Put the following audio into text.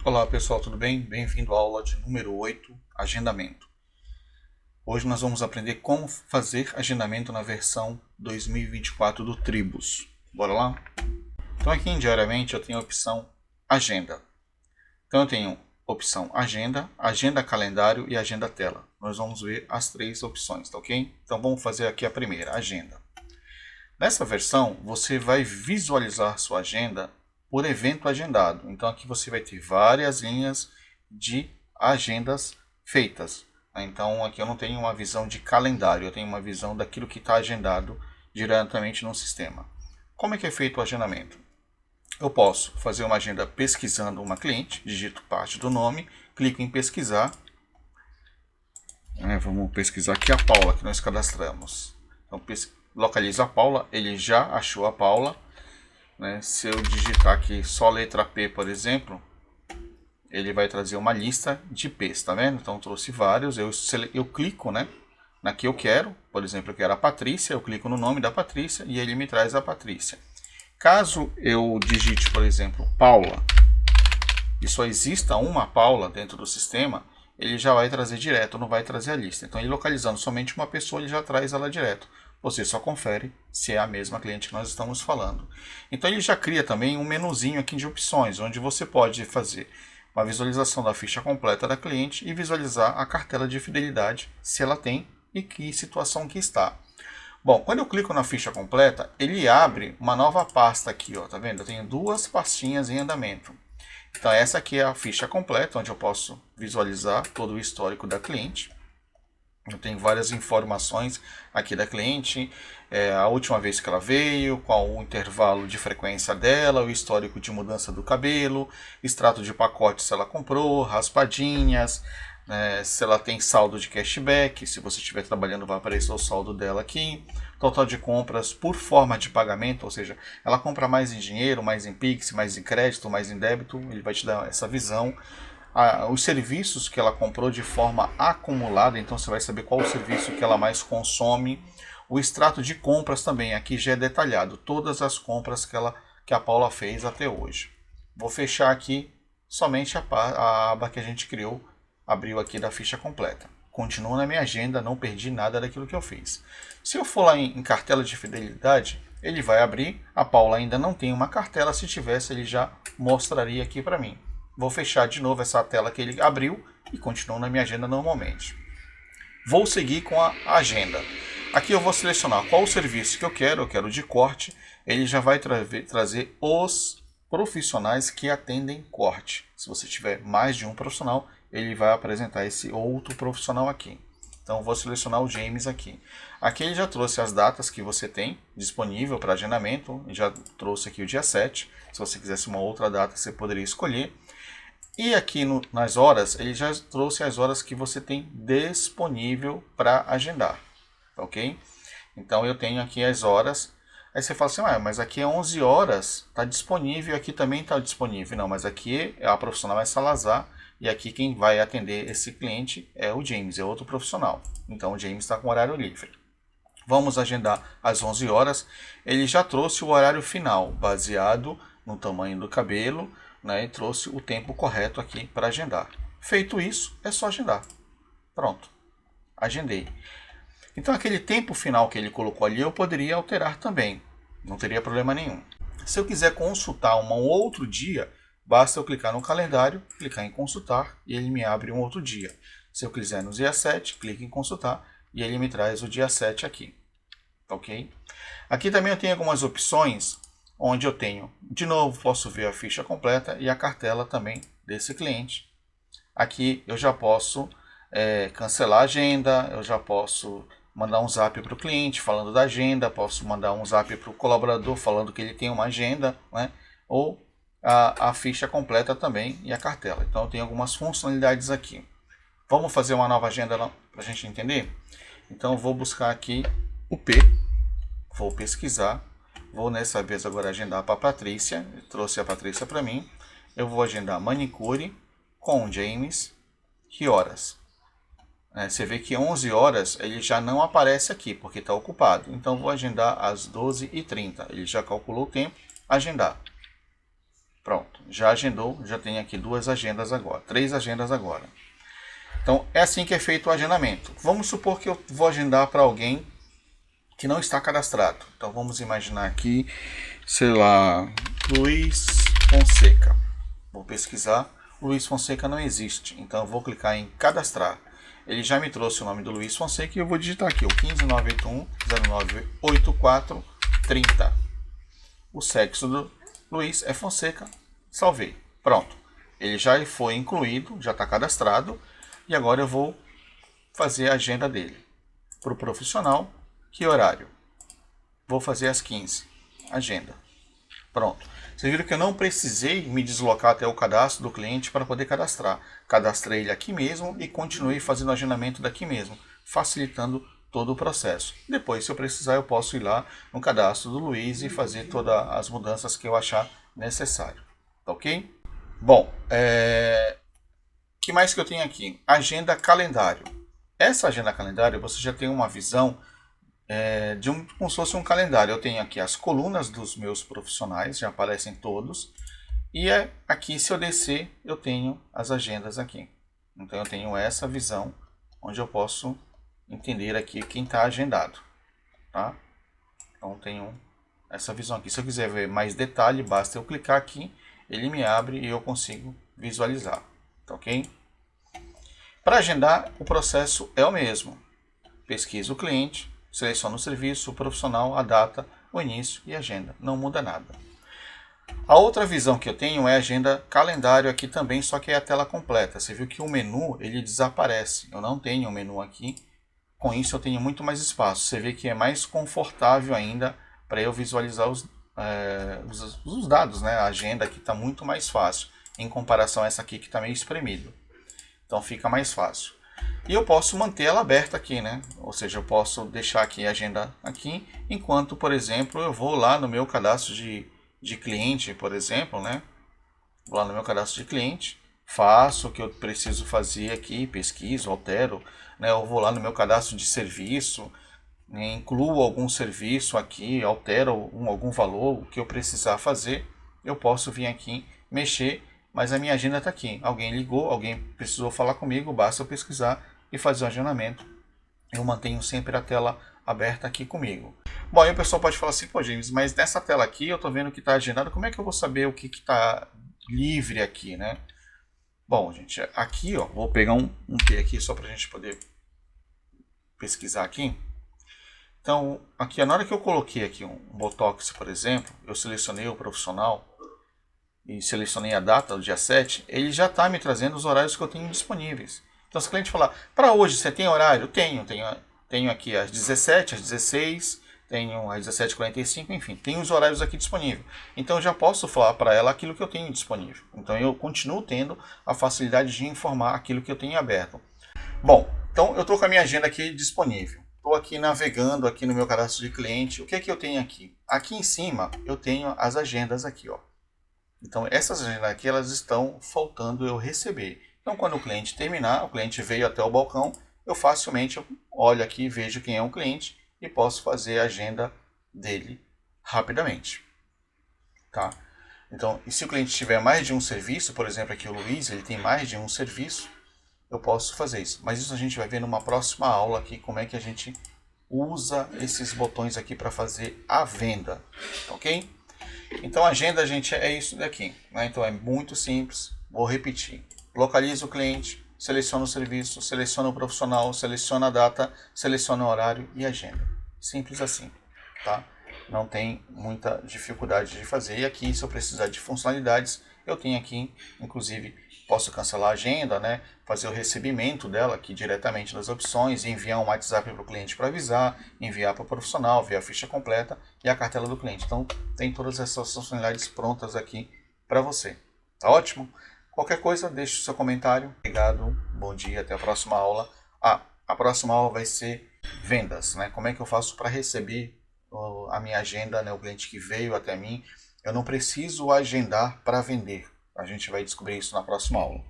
Olá pessoal, tudo bem? Bem-vindo à aula de número 8, agendamento. Hoje nós vamos aprender como fazer agendamento na versão 2024 do Tribus. Bora lá? Então aqui em diariamente eu tenho a opção agenda. Então eu tenho opção agenda, agenda calendário e agenda tela. Nós vamos ver as três opções, tá ok? Então vamos fazer aqui a primeira, agenda. Nessa versão você vai visualizar sua agenda por evento agendado. Então aqui você vai ter várias linhas de agendas feitas. Então aqui eu não tenho uma visão de calendário, eu tenho uma visão daquilo que está agendado diretamente no sistema. Como é que é feito o agendamento? Eu posso fazer uma agenda pesquisando uma cliente, digito parte do nome, clico em pesquisar. Vamos pesquisar aqui a Paula que nós cadastramos. Então localiza a Paula, ele já achou a Paula. Se eu digitar aqui só letra P, por exemplo, ele vai trazer uma lista de P's, tá vendo? Então trouxe vários, eu clico, na que eu quero. Por exemplo, eu quero a Patrícia, eu clico no nome da Patrícia e ele me traz a Patrícia. Caso eu digite, por exemplo, Paula, e só exista uma Paula dentro do sistema, ele já vai trazer direto, não vai trazer a lista. Então, ele localizando somente uma pessoa, ele já traz ela direto. Você só confere se é a mesma cliente que nós estamos falando. Então, ele já cria também um menuzinho aqui de opções, onde você pode fazer uma visualização da ficha completa da cliente e visualizar a cartela de fidelidade, se ela tem e que situação que está. Bom, quando eu clico na ficha completa, ele abre uma nova pasta aqui, ó, tá vendo? Eu tenho duas pastinhas em andamento. Então essa aqui é a ficha completa, onde eu posso visualizar todo o histórico da cliente. Eu tenho várias informações aqui da cliente, a última vez que ela veio, qual o intervalo de frequência dela, o histórico de mudança do cabelo, extrato de pacote se ela comprou, raspadinhas, se ela tem saldo de cashback, se você estiver trabalhando vai aparecer o saldo dela aqui, total de compras por forma de pagamento, ou seja, ela compra mais em dinheiro, mais em Pix, mais em crédito, mais em débito, ele vai te dar essa visão. Os serviços que ela comprou de forma acumulada, então você vai saber qual o serviço que ela mais consome. O extrato de compras também, aqui já é detalhado, todas as compras que a Paula fez até hoje. Vou fechar aqui somente a aba que a gente criou, abriu aqui da ficha completa. Continua na minha agenda, não perdi nada daquilo que eu fiz. Se eu for lá em cartela de fidelidade, ele vai abrir. A Paula ainda não tem uma cartela, se tivesse ele já mostraria aqui para mim. Vou fechar de novo essa tela que ele abriu e continuo na minha agenda normalmente. Vou seguir com a agenda. Aqui eu vou selecionar qual o serviço que eu quero de corte. Ele já vai trazer os profissionais que atendem corte. Se você tiver mais de um profissional, ele vai apresentar esse outro profissional aqui. Então vou selecionar o James aqui. Aqui ele já trouxe as datas que você tem disponível para agendamento. Já trouxe aqui o dia 7. Se você quisesse uma outra data, você poderia escolher. E aqui nas horas, ele já trouxe as horas que você tem disponível para agendar. Ok? Então eu tenho aqui as horas. Aí você fala assim, mas aqui é 11 horas, está disponível, aqui também está disponível. Não, mas aqui a profissional é Salazar e aqui quem vai atender esse cliente é o James, é outro profissional. Então o James está com horário livre. Vamos agendar às 11 horas. Ele já trouxe o horário final, baseado no tamanho do cabelo, e trouxe o tempo correto aqui para agendar. Feito isso, é só agendar. Pronto, agendei. Então aquele tempo final que ele colocou ali eu poderia alterar também, não teria problema nenhum. Se eu quiser consultar um outro dia, basta eu clicar no calendário, clicar em consultar e ele me abre um outro dia. Se eu quiser no dia 7, clique em consultar e ele me traz o dia 7 aqui. Ok? Aqui também eu tenho algumas opções onde eu tenho, de novo, posso ver a ficha completa e a cartela também desse cliente. Aqui eu já posso cancelar a agenda, eu já posso mandar um zap para o cliente falando da agenda, posso mandar um zap para o colaborador falando que ele tem uma agenda, ou a ficha completa também e a cartela. Então eu tenho algumas funcionalidades aqui. Vamos fazer uma nova agenda para a gente entender? Então eu vou buscar aqui o P, vou pesquisar, vou nessa vez agora agendar para a Patrícia, eu trouxe a Patrícia para mim, eu vou agendar manicure com o James, que horas? Você vê que 11 horas ele já não aparece aqui, porque está ocupado. Então vou agendar às 12h30. Ele já calculou o tempo, agendar. Pronto, já agendou, já tem aqui 2 agendas agora, 3 agendas agora. Então é assim que é feito o agendamento. Vamos supor que eu vou agendar para alguém que não está cadastrado. Então vamos imaginar aqui, sei lá, Luiz Fonseca. Vou pesquisar, Luiz Fonseca não existe, então eu vou clicar em cadastrar. Ele já me trouxe o nome do Luiz Fonseca e eu vou digitar aqui o 15981-0984-30. O sexo do Luiz é Fonseca, salvei. Pronto, ele já foi incluído, já está cadastrado e agora eu vou fazer a agenda dele. Para o profissional, que horário? Vou fazer às 15, agenda. Pronto. Vocês viram que eu não precisei me deslocar até o cadastro do cliente para poder cadastrar. Cadastrei ele aqui mesmo e continuei fazendo o agendamento daqui mesmo, facilitando todo o processo. Depois, se eu precisar, eu posso ir lá no cadastro do Luiz e fazer todas as mudanças que eu achar necessário. Tá ok? Bom, que mais que eu tenho aqui? Agenda calendário. Essa agenda calendário, você já tem uma visão como se fosse um calendário. Eu tenho aqui as colunas dos meus profissionais, já aparecem todos. E aqui, se eu descer, eu tenho as agendas aqui. Então eu tenho essa visão, onde eu posso entender aqui quem está agendado. Tá? Então tenho essa visão aqui. Se eu quiser ver mais detalhe, basta eu clicar aqui, ele me abre e eu consigo visualizar. Tá ok? Para agendar, o processo é o mesmo. Pesquisa o cliente, seleciona o serviço, o profissional, a data, o início e a agenda. Não muda nada. A outra visão que eu tenho é a agenda calendário aqui também, só que é a tela completa. Você viu que o menu ele desaparece. Eu não tenho o menu aqui. Com isso eu tenho muito mais espaço. Você vê que é mais confortável ainda para eu visualizar os dados, né? A agenda aqui está muito mais fácil em comparação a essa aqui que está meio espremido. Então fica mais fácil. E eu posso manter ela aberta aqui, né? Ou seja, eu posso deixar aqui a agenda aqui, enquanto, por exemplo, eu vou lá no meu cadastro de cliente, por exemplo, né? Vou lá no meu cadastro de cliente, faço o que eu preciso fazer aqui, pesquiso, altero, né? Eu vou lá no meu cadastro de serviço, né? Incluo algum serviço aqui, altero algum valor, o que eu precisar fazer, eu posso vir aqui, mexer, mas a minha agenda está aqui. Alguém ligou, alguém precisou falar comigo, basta eu pesquisar e fazer o agendamento. Eu mantenho sempre a tela aberta aqui comigo. Bom, aí o pessoal pode falar assim, pô James, mas nessa tela aqui eu estou vendo que está agendado, como é que eu vou saber o que está livre aqui, né? Bom, gente, aqui, ó, vou pegar um P aqui só para a gente poder pesquisar aqui. Então, aqui, na hora que eu coloquei aqui um Botox, por exemplo, eu selecionei o profissional e selecionei a data, o dia 7, ele já está me trazendo os horários que eu tenho disponíveis. Então, se o cliente falar, para hoje você tem horário? Tenho aqui às 17, às 16, tenho às 17h45, enfim, tem os horários aqui disponíveis. Então, eu já posso falar para ela aquilo que eu tenho disponível. Então, eu continuo tendo a facilidade de informar aquilo que eu tenho aberto. Bom, então eu estou com a minha agenda aqui disponível. Estou aqui navegando aqui no meu cadastro de cliente. O que é que eu tenho aqui? Aqui em cima eu tenho as agendas aqui, ó. Então essas agendas aqui elas estão faltando eu receber. Então quando o cliente terminar, o cliente veio até o balcão, eu facilmente olho aqui, vejo quem é o cliente e posso fazer a agenda dele rapidamente. Tá? Então, e se o cliente tiver mais de um serviço, por exemplo aqui o Luiz, ele tem mais de um serviço, eu posso fazer isso. Mas isso a gente vai ver numa próxima aula aqui, como é que a gente usa esses botões aqui para fazer a venda, ok? Então a agenda, gente, é isso daqui, né? Então é muito simples, vou repetir. Localiza o cliente, seleciona o serviço, seleciona o profissional, seleciona a data, seleciona o horário e agenda. Simples assim, tá? Não tem muita dificuldade de fazer. E aqui, se eu precisar de funcionalidades, eu tenho aqui, inclusive, posso cancelar a agenda, né? Fazer o recebimento dela aqui diretamente nas opções, enviar um WhatsApp para o cliente para avisar, enviar para o profissional, ver a ficha completa e a cartela do cliente. Então, tem todas essas funcionalidades prontas aqui para você. Tá ótimo? Qualquer coisa, deixe o seu comentário. Obrigado, bom dia, até a próxima aula. A próxima aula vai ser vendas, né? Como é que eu faço para receber a minha agenda, né? O cliente que veio até mim. Eu não preciso agendar para vender. A gente vai descobrir isso na próxima aula.